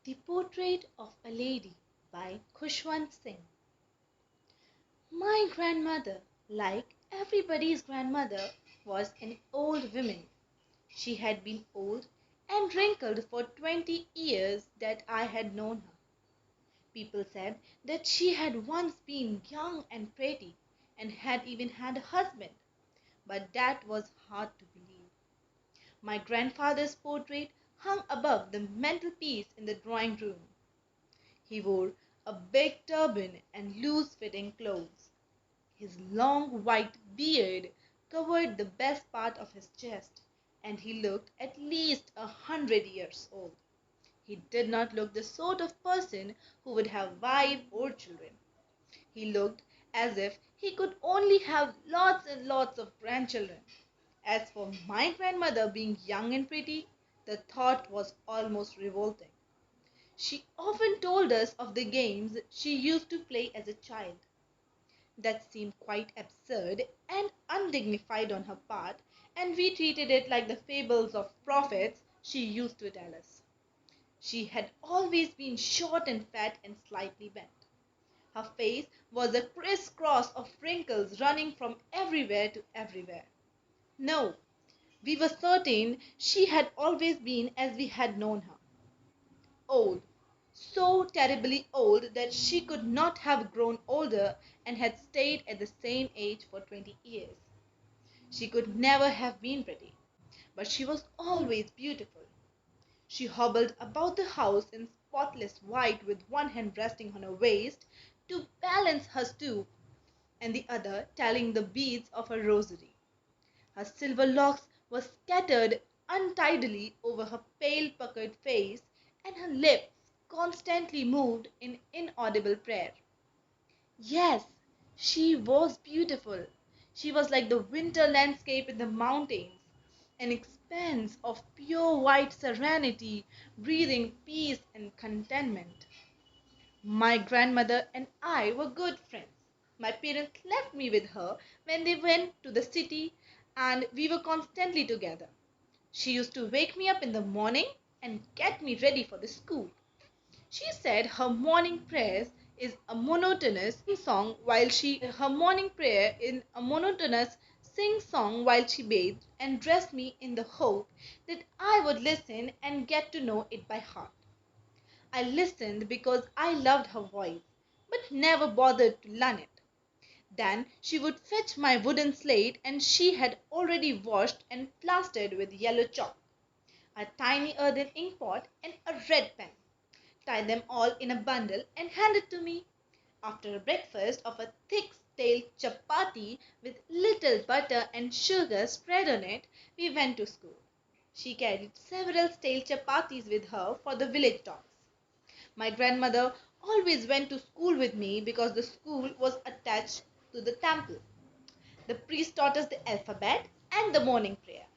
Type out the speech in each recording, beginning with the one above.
The Portrait of a Lady by Khushwant Singh. My grandmother, like everybody's grandmother, was an old woman. She had been old and wrinkled for 20 years that I had known her. People said that she had once been young and pretty and had even had a husband, but that was hard to believe. My grandfather's portrait hung above the mantelpiece in the drawing room. He wore a big turban and loose-fitting clothes. His long white beard covered the best part of his chest, and he looked at least 100 years old. He did not look the sort of person who would have wife or children. He looked as if he could only have lots and lots of grandchildren. As for my grandmother being young and pretty, the thought was almost revolting. She often told us of the games she used to play as a child. That seemed quite absurd and undignified on her part, and we treated it like the fables of prophets she used to tell us. She had always been short and fat and slightly bent. Her face was a criss-cross of wrinkles running from everywhere to everywhere. No, we were certain she had always been as we had known her. Old, so terribly old that she could not have grown older and had stayed at the same age for 20 years. She could never have been pretty, but she was always beautiful. She hobbled about the house in spotless white with one hand resting on her waist to balance her stoop and the other tallying the beads of her rosary. Her silver locks were scattered untidily over her pale puckered face, and her lips constantly moved in inaudible prayer. Yes, she was beautiful. She was like the winter landscape in the mountains, an expanse of pure white serenity, breathing peace and contentment. My grandmother and I were good friends. My parents left me with her when they went to the city, and we were constantly together. She used to wake me up in the morning and get me ready for the school. She said her morning prayers is a monotonous song while she her morning prayer in a monotonous sing song while she bathed and dressed me in the hope that I would listen and get to know it by heart. I listened because I loved her voice, but never bothered to learn it. Then she would fetch my wooden slate and she had already washed and plastered with yellow chalk, a tiny earthen inkpot and a red pen. Tie them all in a bundle and hand it to me. After a breakfast of a thick stale chapati with little butter and sugar spread on it, we went to school. She carried several stale chapatis with her for the village dogs. My grandmother always went to school with me because the school was attached to the temple. The priest taught us the alphabet and the morning prayer,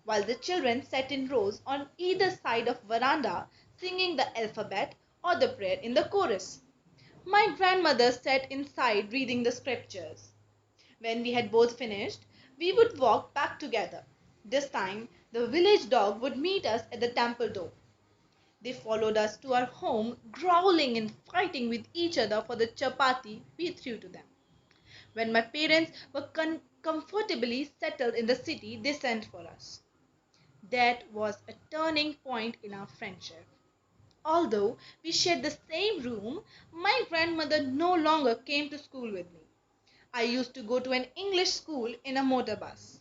while the children sat in rows on either side of veranda singing the alphabet or the prayer in the chorus. My grandmother sat inside reading the scriptures. When we had both finished, we would walk back together. This time, the village dog would meet us at the temple door. They followed us to our home, growling and fighting with each other for the chapati we threw to them. When my parents were comfortably settled in the city, they sent for us. That was a turning point in our friendship. Although we shared the same room, my grandmother no longer came to school with me. I used to go to an English school in a motor bus.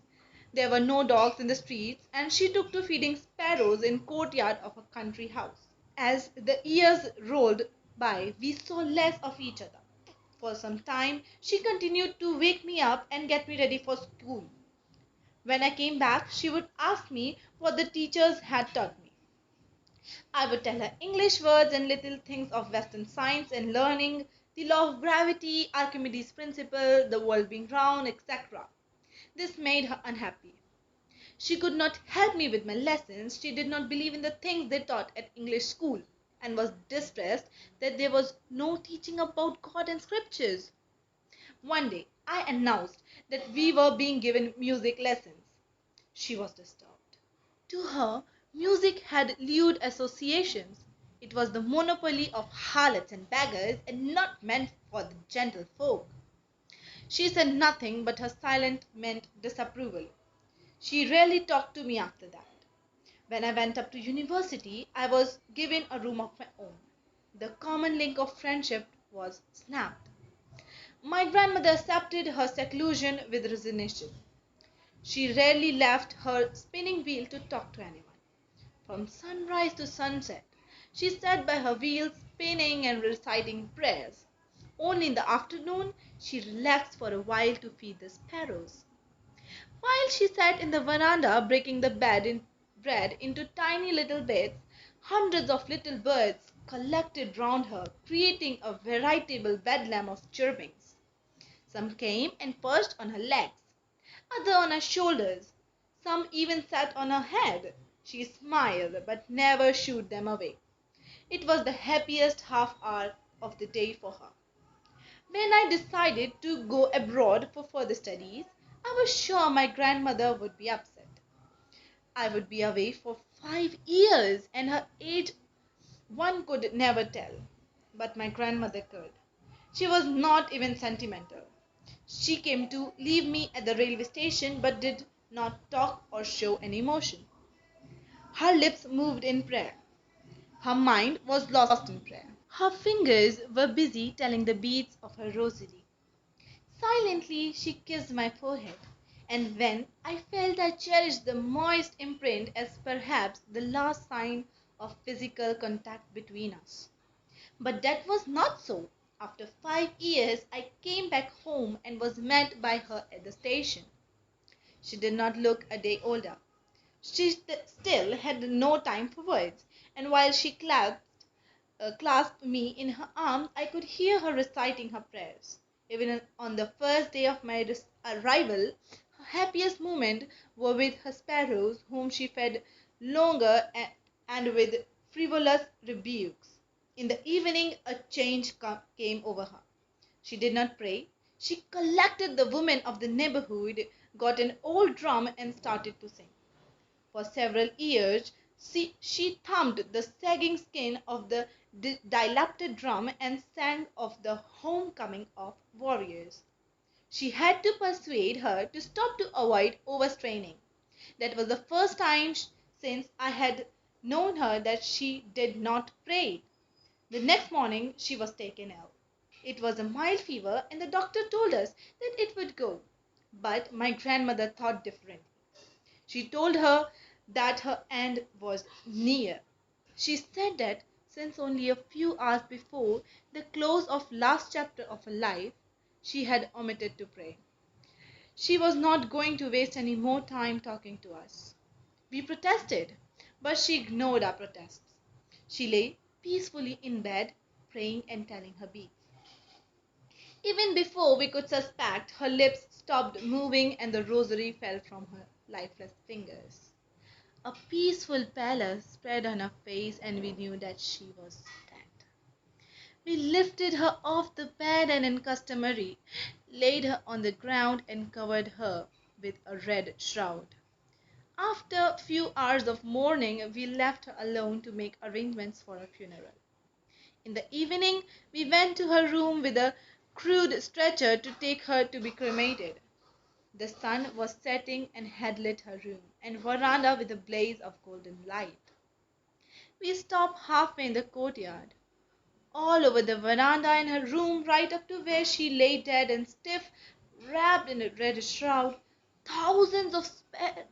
There were no dogs in the streets, and she took to feeding sparrows in courtyard of a country house. As the years rolled by, we saw less of each other. For some time, she continued to wake me up and get me ready for school. When I came back, she would ask me what the teachers had taught me. I would tell her English words and little things of Western science and learning, the law of gravity, Archimedes' principle, the world being round, etc. This made her unhappy. She could not help me with my lessons. She did not believe in the things they taught at English school and was distressed that there was no teaching about God and scriptures. One day, I announced that we were being given music lessons. She was disturbed. To her, music had lewd associations. It was the monopoly of harlots and beggars, and not meant for the gentle folk. She said nothing, but her silence meant disapproval. She rarely talked to me after that. When I went up to university, I was given a room of my own. The common link of friendship was snapped. My grandmother accepted her seclusion with resignation. She rarely left her spinning wheel to talk to anyone. From sunrise to sunset, she sat by her wheel spinning and reciting prayers. Only in the afternoon she relaxed for a while to feed the sparrows. While she sat in the veranda breaking the bread into tiny little bits, hundreds of little birds collected round her, creating a veritable bedlam of chirpings. Some came and perched on her legs, others on her shoulders. Some even sat on her head. She smiled, but never shooed them away. It was the happiest half hour of the day for her. When I decided to go abroad for further studies, I was sure my grandmother would be upset. I would be away for 5 years, and her age one could never tell. But my grandmother could. She was not even sentimental. She came to leave me at the railway station but did not talk or show any emotion. Her lips moved in prayer. Her mind was lost in prayer. Her fingers were busy telling the beads of her rosary. Silently she kissed my forehead, and when I felt I cherished the moist imprint as perhaps the last sign of physical contact between us. But that was not so. After 5 years I came back home and was met by her at the station. She did not look a day older. She still had no time for words, and while she clasped me in her arms, I could hear her reciting her prayers. Even on the first day of my arrival, her happiest moments were with her sparrows, whom she fed longer and with frivolous rebukes. In the evening, a change came over her. She did not pray. She collected the women of the neighborhood, got an old drum, and started to sing. For several years she thumbed the sagging skin of the dilapidated drum and sang of the homecoming of warriors. She had to persuade her to stop to avoid overstraining. That was the first time since I had known her that she did not pray. The next morning she was taken ill. It was a mild fever, and the doctor told us that it would go. But my grandmother thought differently. She told her that her end was near. She said that since only a few hours before the close of last chapter of her life, she had omitted to pray. She was not going to waste any more time talking to us. We protested, but she ignored our protests. She lay peacefully in bed, praying and telling her beads. Even before we could suspect, her lips stopped moving and the rosary fell from her lifeless fingers. A peaceful pallor spread on her face, and we knew that she was dead. We lifted her off the bed and, in customary, laid her on the ground and covered her with a red shroud. After a few hours of mourning, we left her alone to make arrangements for her funeral. In the evening, we went to her room with a crude stretcher to take her to be cremated. The sun was setting and had lit her room and veranda with a blaze of golden light. We stopped halfway in the courtyard. All over the veranda and her room, right up to where she lay dead and stiff, wrapped in a red shroud, thousands of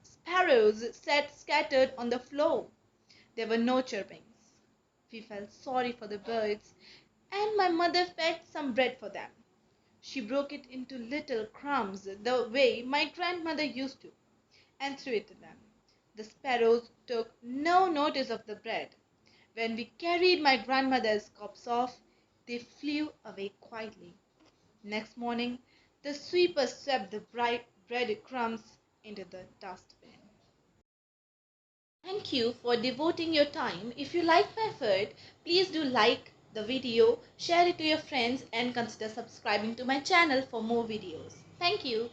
sparrows sat scattered on the floor. There were no chirpings. We felt sorry for the birds, and my mother fed some bread for them. She broke it into little crumbs the way my grandmother used to, and threw it to them. The sparrows took no notice of the bread. When we carried my grandmother's corpse off, they flew away quietly. Next morning, the sweeper swept the bright bread crumbs into the dustbin. Thank you for devoting your time. If you like my effort, please do like the video, share it to your friends, and consider subscribing to my channel for more videos. Thank you.